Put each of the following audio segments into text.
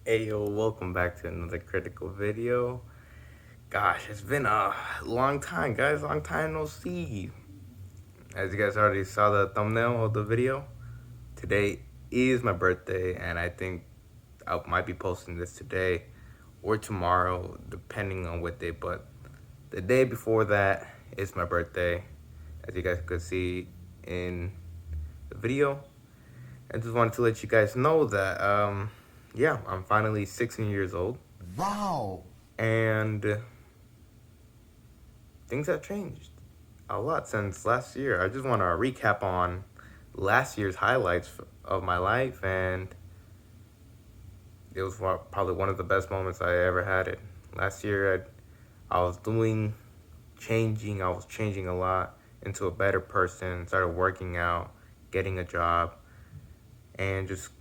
Hey yo, welcome back to another critical video. Gosh, it's been a long time, guys. Long time no see. As you guys already saw the thumbnail of the video, today is my birthday, and I think I might be posting this today or tomorrow, depending on what day. But the day before that is my birthday, as you guys could see in the video. I just wanted to let you guys know that, yeah, I'm finally 16 years old. Wow. And things have changed a lot since last year. I just want to recap on last year's highlights of my life, and it was probably one of the best moments I ever had it. Last year, I was changing. I was changing a lot into a better person. Started working out, getting a job, and just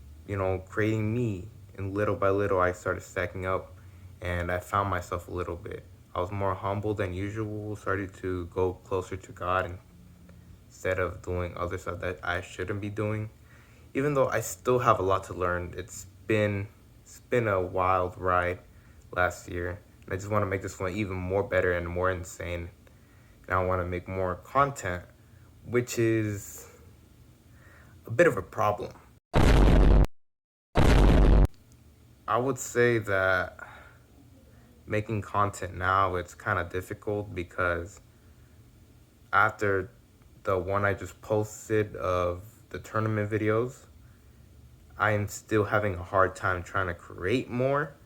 creating me. And little by little, I started stacking up, and I found myself a little bit. I was more humble than usual. Started to go closer to God, and instead of doing other stuff that I shouldn't be doing. Even though I still have a lot to learn, it's been a wild ride last year. And I just want to make this one even more better and more insane. And I want to make more content, which is a bit of a problem. I would say that making content now, it's kind of difficult because after the one I just posted of the tournament videos, I am still having a hard time trying to create more.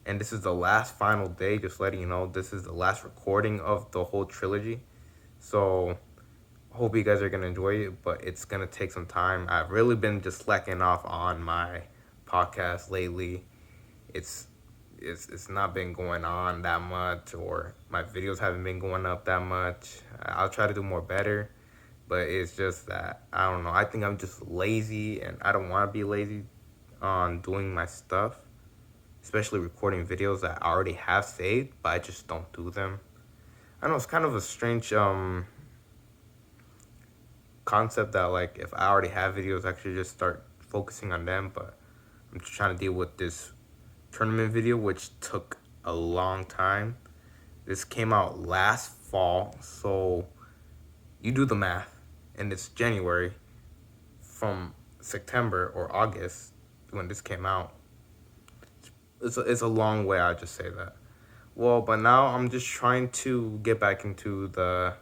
And this is the last final day, just letting you know, this is the last recording of the whole trilogy. So hope you guys are gonna enjoy it, but it's gonna take some time. I've really been just slacking off on my podcast lately. It's it's not been going on that much, or my videos haven't been going up that much. I'll try to do more better, but it's just that I don't know. I think I'm just lazy, and I don't want to be lazy on doing my stuff, especially recording videos that I already have saved, but I just don't do them. I know it's kind of a strange concept that, like, if I already have videos, I should just start focusing on them, but I'm just trying to deal with this tournament video, which took a long time. This came out last fall, so you do the math, and it's January. From September or August when this came out, it's a long way. I just say that. Well, but now I'm just trying to get back into the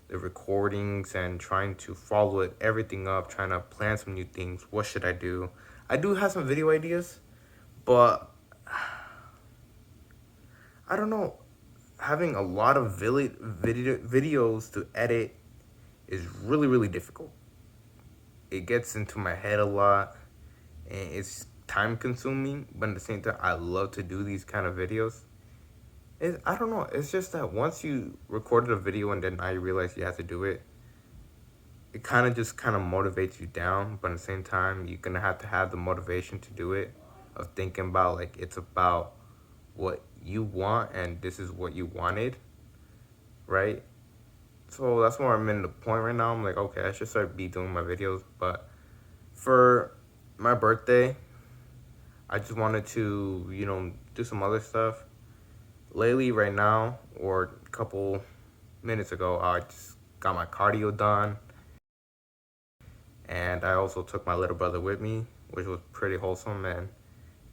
recordings and trying to follow everything up, trying to plan some new things. What should I do? I do have some video ideas, but I don't know. Having a lot of videos to edit is really, really difficult. It gets into my head a lot, and it's time consuming, but at the same time, I love to do these kind of videos. I don't know. It's just that once you recorded a video and then now you realize you have to do it, it kind of motivates you down. But at the same time, you're gonna have to have the motivation to do it, of thinking about, like, it's about what you want and this is what you wanted, right? So that's where I'm in the point right now. I'm like, okay, I should start doing my videos. But for my birthday, I just wanted to, do some other stuff. Lately, right now, or a couple minutes ago, I just got my cardio done. And I also took my little brother with me, which was pretty wholesome. And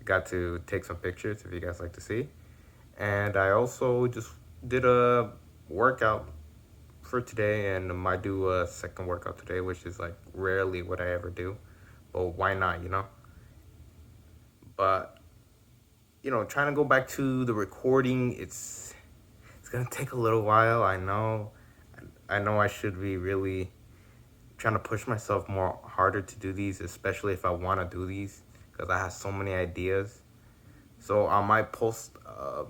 got to take some pictures if you guys like to see. And I also just did a workout for today, and I might do a second workout today, which is like rarely what I ever do. But why not? But trying to go back to the recording, it's gonna take a little while. I know I should be really trying to push myself more harder to do these, especially if I want to do these, because I have so many ideas. So I might post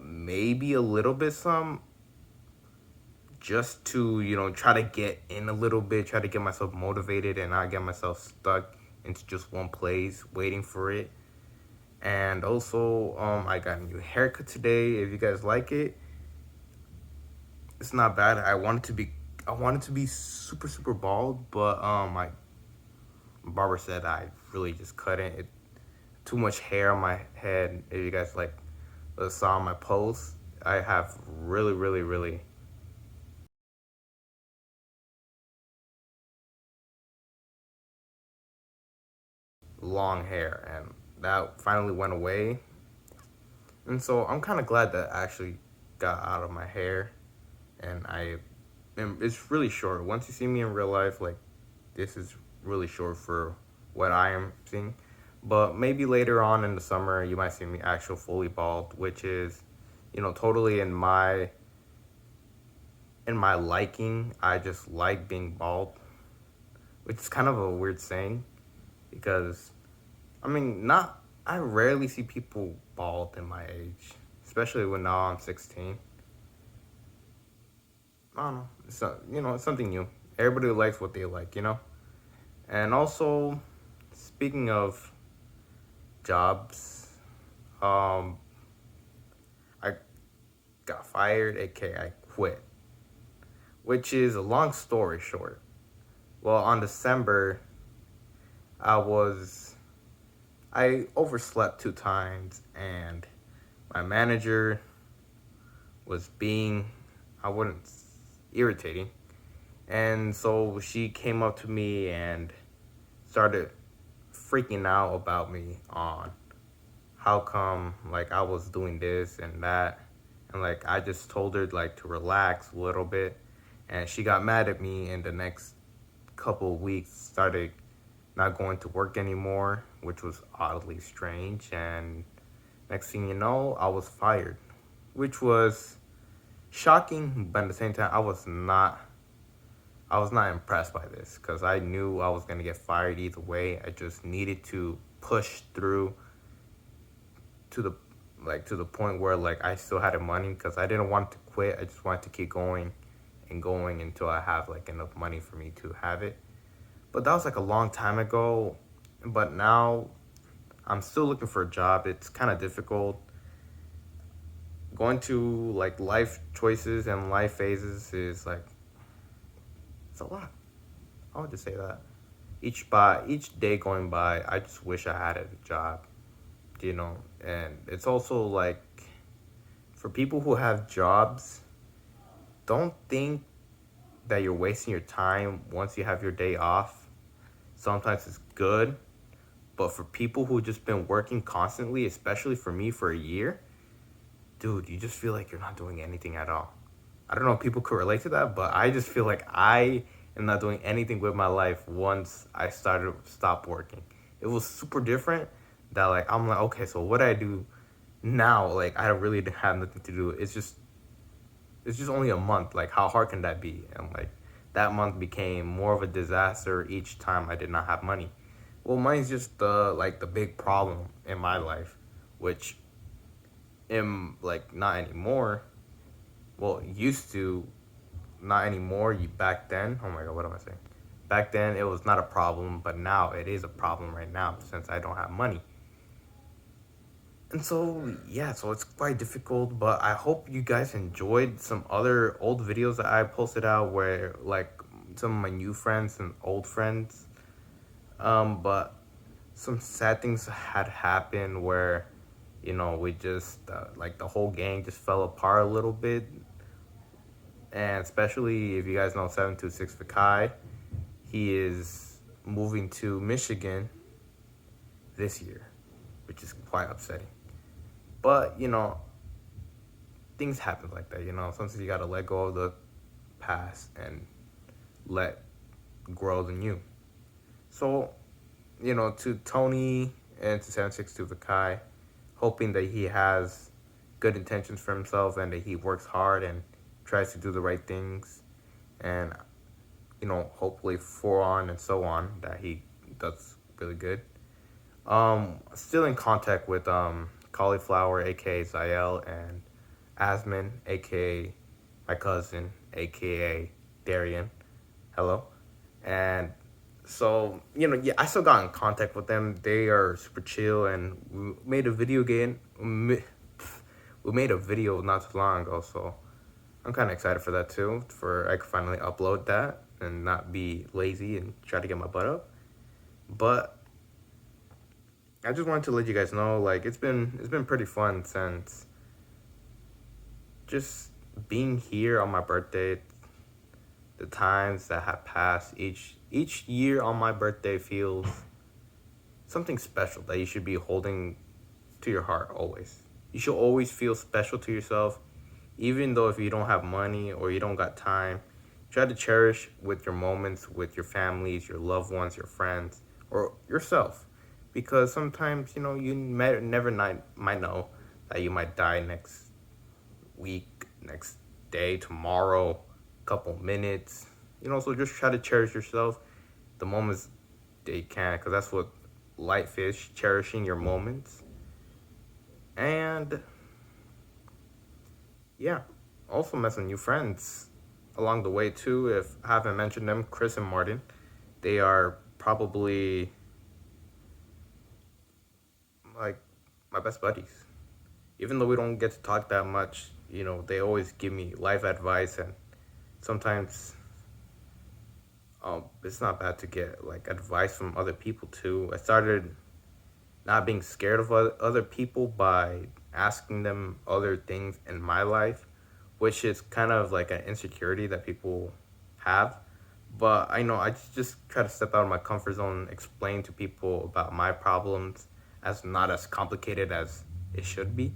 maybe a little bit some, just to try to get in a little bit, try to get myself motivated and not get myself stuck into just one place waiting for it. And also, I got a new haircut today. If you guys like it, it's not bad. I wanted to be super, super bald, but my barber said I really just couldn't. too much hair on my head. If you guys like saw my post, I have really, really, really long hair, and that finally went away. And so I'm kind of glad that I actually got out of my hair, and and it's really short. Once you see me in real life, like this is really short for what I am seeing. But maybe later on in the summer, you might see me actual fully bald, which is, totally in my liking. I just like being bald, which is kind of a weird saying because I mean, not I rarely see people bald in my age, especially when now I'm 16. I don't know. It's something new. Everybody likes what they like. And also, speaking of jobs, um, I got fired, aka I quit, which is a long story short. Well, on December, I was I overslept 2 times, and my manager was being, I wouldn't, irritating. And so she came up to me and started freaking out about me on how come like I was doing this and that. And like I just told her like to relax a little bit, and she got mad at me, and the next couple of weeks started not going to work anymore, which was oddly strange. And next thing you know, I was fired, which was shocking, but at the same time, I was not impressed by this because I knew I was gonna get fired either way. I just needed to push through to the to the point where like I still had the money because I didn't want to quit. I just wanted to keep going and going until I have like enough money for me to have it. But that was like a long time ago. But now I'm still looking for a job. It's kind of difficult. Going to like life choices and life phases is like it's a lot. I would just say that. Each day going by, I just wish I had a job. And it's also like for people who have jobs, don't think that you're wasting your time once you have your day off. Sometimes it's good, but for people who just been working constantly, especially for me for a year, dude, you just feel like you're not doing anything at all. I don't know if people could relate to that, but I just feel like I am not doing anything with my life once I stop working. It was super different that like I'm like, okay, so what I do now, like I really have nothing to do. It's just only a month. Like how hard can that be? And like that month became more of a disaster each time I did not have money. Well, money's just the big problem in my life, which am like not anymore. Well, used to, not anymore. You back then. Oh my god, what am I saying? Back then it was not a problem, but now it is a problem right now since I don't have money. And so yeah, so it's quite difficult. But I hope you guys enjoyed some other old videos that I posted out where like some of my new friends and old friends. But some sad things had happened where we just like the whole gang just fell apart a little bit, and especially if you guys know 726 Fakai, he is moving to Michigan this year, which is quite upsetting. But things happen like that. Sometimes you gotta let go of the past and let grow the new. So to Tony and to 762 Fakai, hoping that he has good intentions for himself and that he works hard and tries to do the right things, and hopefully for on and so on that he does really good. Still in contact with Cauliflower, aka Zael, and Asman, aka my cousin, aka Darian. Hello. And so yeah, I still got in contact with them. They are super chill, and we made a video not too long ago, so I'm kind of excited for that too. For I could finally upload that and not be lazy and try to get my butt up. But I just wanted to let you guys know, like, it's been pretty fun since just being here on my birthday. The times that have passed, each year on my birthday feels something special that you should be holding to your heart always. You should always feel special to yourself, even though if you don't have money or you don't got time. Try to cherish with your moments with your families, your loved ones, your friends, or yourself, because sometimes you might know that you might die next week, next day, tomorrow, couple minutes. So just try to cherish yourself, the moments that you can, because that's what life is, cherishing your moments. And yeah, also met some new friends along the way too. If I haven't mentioned them, Chris and Martin, they are probably like my best buddies. Even though we don't get to talk that much, they always give me life advice, and sometimes it's not bad to get like advice from other people too. I started not being scared of other people by asking them other things in my life, which is kind of like an insecurity that people have. But I know I just try to step out of my comfort zone, explain to people about my problems as not as complicated as it should be.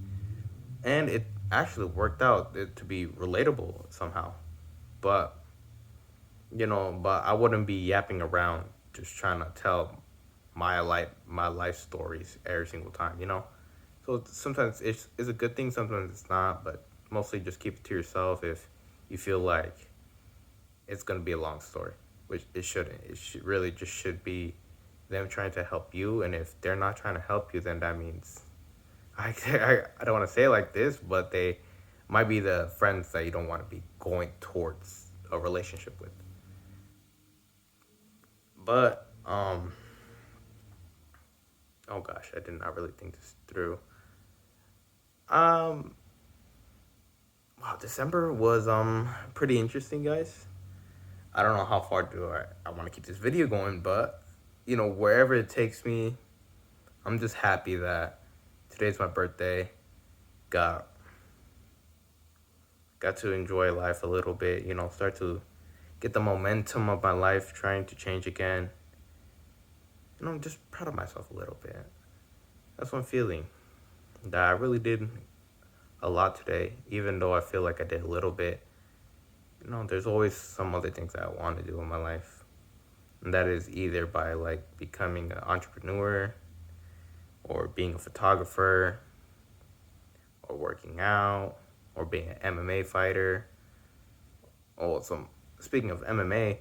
And it actually worked out to be relatable somehow. But but I wouldn't be yapping around just trying to tell my life stories every single time. So sometimes it's a good thing, sometimes it's not, but mostly just keep it to yourself if you feel like it's gonna be a long story, which it shouldn't. It should really just should be them trying to help you, and if they're not trying to help you, then that means I don't want to say it like this, but they might be the friends that you don't want to be going towards a relationship with. But oh gosh, I did not really think this through. Um, wow, December was pretty interesting, guys. I don't know how far do I want to keep this video going, but wherever it takes me, I'm just happy that today's my birthday. Got got to enjoy life a little bit. Start to get the momentum of my life, trying to change again. And I'm just proud of myself a little bit. That's what I'm feeling. That I really did a lot today, even though I feel like I did a little bit. There's always some other things that I want to do in my life. And that is either by like becoming an entrepreneur, or being a photographer, or working out, or being an MMA fighter. Oh, so speaking of MMA,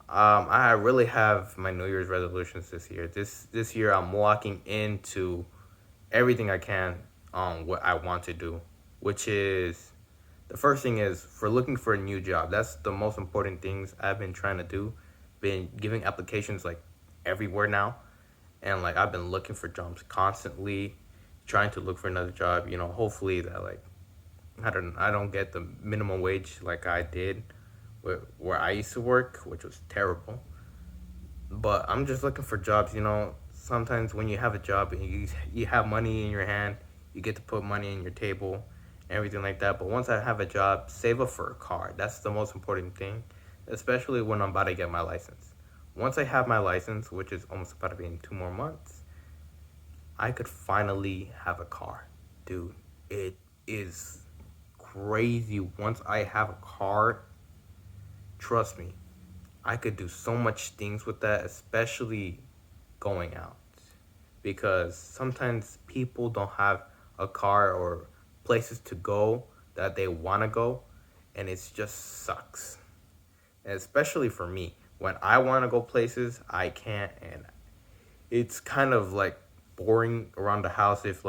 I really have my New Year's resolutions this year. This year, I'm walking into everything I can on what I want to do, which is the first thing is for looking for a new job. That's the most important things I've been trying to do. Been giving applications like everywhere now, and like I've been looking for jobs constantly, trying to look for another job. Hopefully that like I don't get the minimum wage like I did where I used to work, which was terrible. But I'm just looking for jobs. Sometimes when you have a job and you have money in your hand, you get to put money in your table, everything like that. But once I have a job, save up for a car. That's the most important thing, especially when I'm about to get my license. Once I have my license, which is almost about to be in 2 more months, I could finally have a car. Dude, it is crazy. Once I have a car, trust me, I could do so much things with that, especially going out. Because sometimes people don't have a car or places to go that they want to go, and it just sucks. And especially for me, when I want to go places, I can't, and it's kind of like boring around the house if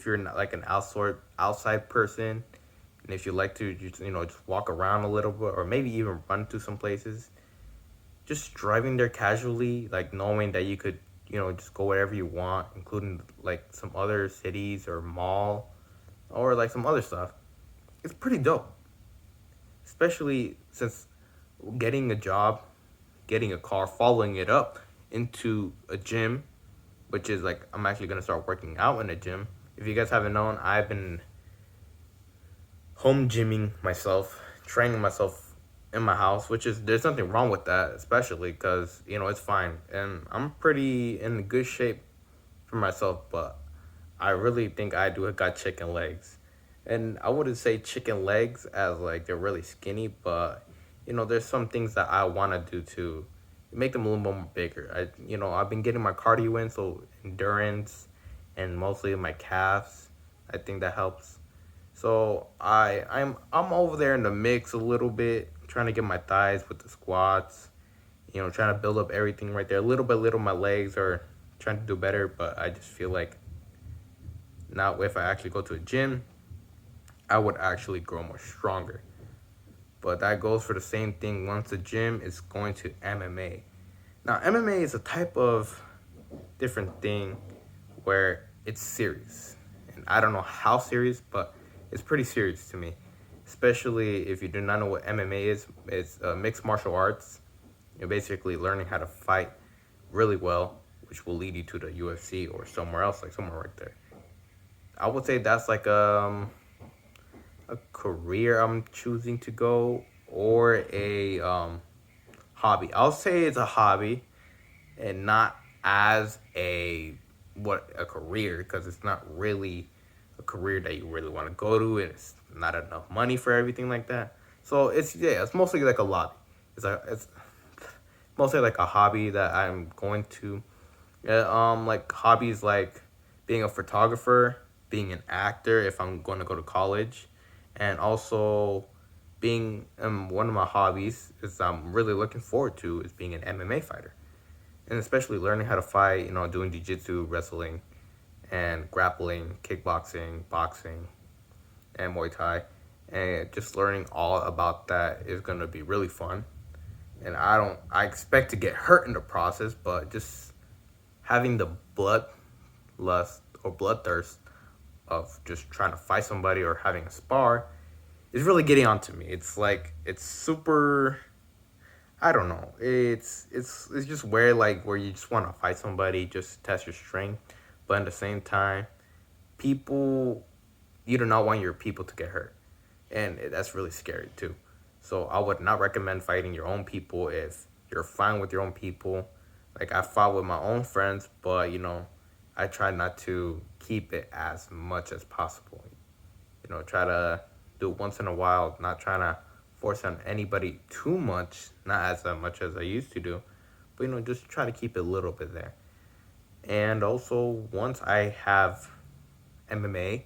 you're not like an outside person, and if you like to just walk around a little bit, or maybe even run to some places, just driving there casually, like knowing that you could just go wherever you want, including like some other cities or mall, or like some other stuff. It's pretty dope, especially since getting a job, getting a car, following it up into a gym which is like I'm actually gonna start working out in a gym. If you guys haven't known, I've been home gymming myself, training myself in my house, which is there's nothing wrong with that, especially because it's fine, and I'm pretty in good shape for myself. But I really think I do got chicken legs, and I wouldn't say chicken legs as like they're really skinny, but there's some things that I want to do to make them a little more bigger. I've been getting my cardio in, so endurance, and mostly my calves. I think that helps. So I'm over there in the mix a little bit, trying to get my thighs with the squats. Trying to build up everything right there. Little by little, my legs are trying to do better, but I just feel like now if I actually go to a gym, I would actually grow more stronger. But that goes for the same thing once the gym is going to MMA. Now MMA is a type of different thing where it's serious. And I don't know how serious, but it's pretty serious to me. Especially if you do not know what MMA is, it's mixed martial arts. You're basically learning how to fight really well, which will lead you to the UFC or somewhere else, like somewhere right there. I would say that's like a career I'm choosing to go, or a hobby. I'll say it's a hobby and not as a career, because it's not really a career that you really want to go to, and it's not enough money for everything like that. So it's mostly like a hobby. It's mostly like a hobby that I'm going to. Like hobbies like being a photographer, being an actor if I'm going to go to college, and also being one of my hobbies is I'm really looking forward to is being an MMA fighter, and especially learning how to fight. Doing jiu-jitsu, wrestling, and grappling, kickboxing, boxing, and Muay Thai, and just learning all about that is gonna be really fun. And I expect to get hurt in the process, but just having the bloodlust or bloodthirst of just trying to fight somebody or having a spar is really getting onto me. It's like it's super. I don't know. It's just where you just want to fight somebody, just test your strength, but at the same time, people you do not want your people to get hurt, and that's really scary too. So I would not recommend fighting your own people if you're fine with your own people. Like I fought with my own friends, but I try not to keep it as much as possible. Try to do it once in a while, not trying to force on anybody too much, not as much as I used to do, but just try to keep it a little bit there. And also, once I have MMA,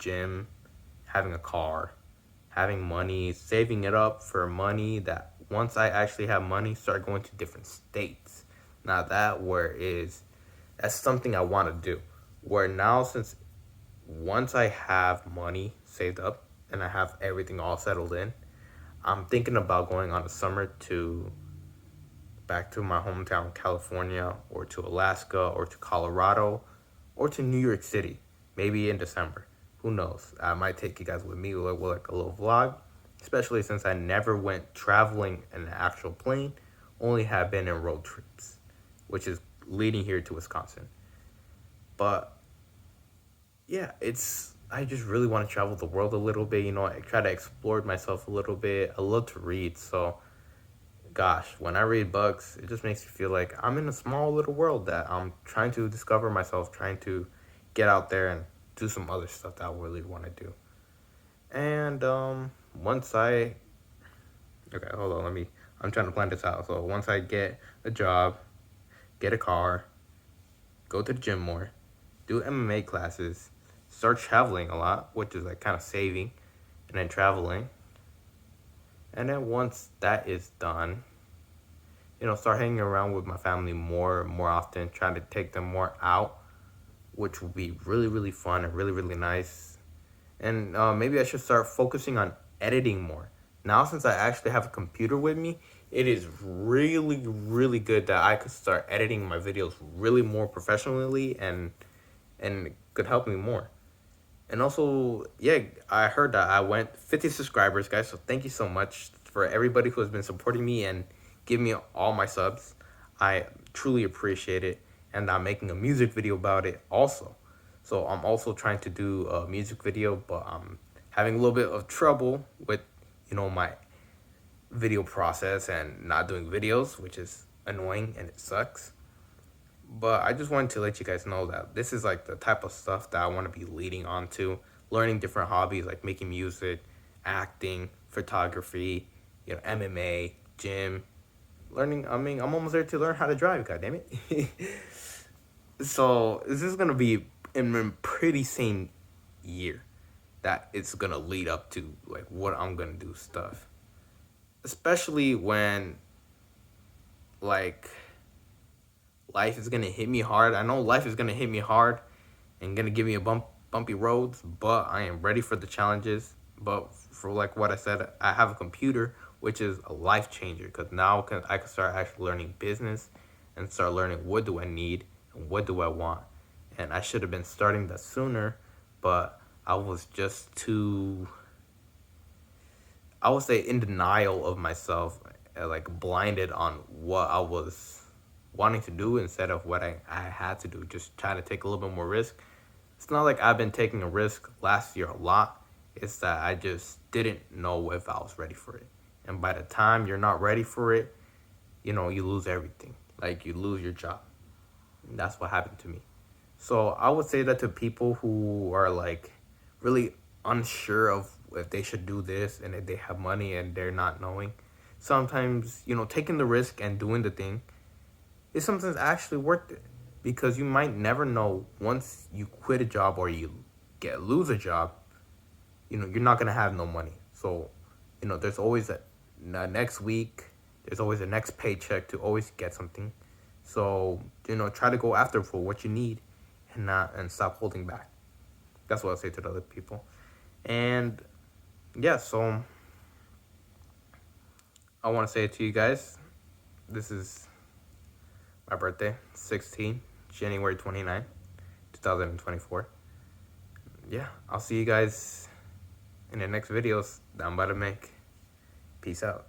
gym, having a car, having money, saving it up for money, that once I actually have money, start going to different states. Now that's something I want to do. Where now, since once I have money saved up and I have everything all settled in, I'm thinking about going on the summer to back to my hometown, California, or to Alaska, or to Colorado, or to New York City, maybe in December. Who knows? I might take you guys with me with like a little vlog, especially since I never went traveling in an actual plane, only have been in road trips, which is leading here to Wisconsin. But yeah, I just really want to travel the world a little bit. I try to explore myself a little bit. I love to read, so gosh, when I read books, it just makes me feel like I'm in a small little world that I'm trying to discover myself, trying to get out there and do some other stuff that I really want to do. And once okay, hold on, I'm trying to plan this out. So once I get a job, get a car, go to the gym more, do MMA classes, start traveling a lot, which is like kind of saving, and then traveling. And then once that is done, start hanging around with my family more often, trying to take them more out, which will be really, really fun and really, really nice. And maybe I should start focusing on editing more. Now, since I actually have a computer with me, it is really, really good that I could start editing my videos really more professionally, and it could help me more. And also, yeah, I heard that I went 50 subscribers, guys. So thank you so much for everybody who has been supporting me and giving me all my subs. I truly appreciate it. and I'm making a music video about it also. So I'm also trying to do a music video, but I'm having a little bit of trouble with, my video process and not doing videos, which is annoying and it sucks. But I just wanted to let you guys know that this is like the type of stuff that I want to be leading on to, learning different hobbies like making music, acting, photography, MMA, gym, learning. I mean, I'm almost there to learn how to drive, god damn it. So this is gonna be in a pretty same year that it's gonna lead up to like what I'm gonna do stuff. Especially when like life is gonna hit me hard. I know life is gonna hit me hard and gonna give me a bumpy roads, but I am ready for the challenges. But for like what I said, I have a computer, which is a life changer because now I can start actually learning business and start learning what do I need and what do I want. And I should have been starting that sooner, but I was just too, I would say, in denial of myself, like blinded on what I was wanting to do instead of what I had to do. Just trying to take a little bit more risk. It's not like I've been taking a risk last year a lot. It's that I just didn't know if I was ready for it. And by the time you're not ready for it, you lose everything. Like you lose your job. And that's what happened to me. So I would say that to people who are like really unsure of if they should do this and if they have money and they're not knowing. Sometimes, taking the risk and doing the thing is sometimes actually worth it. Because you might never know once you quit a job or you lose a job, you're not gonna have no money. So, there's always a next week, there's always a next paycheck to always get something. So, try to go after for what you need and stop holding back. That's what I'll say to the other people. And yeah, so I want to say it to you guys. This is my birthday, 16, January 29, 2024. Yeah, I'll see you guys in the next videos that I'm about to make. Peace out.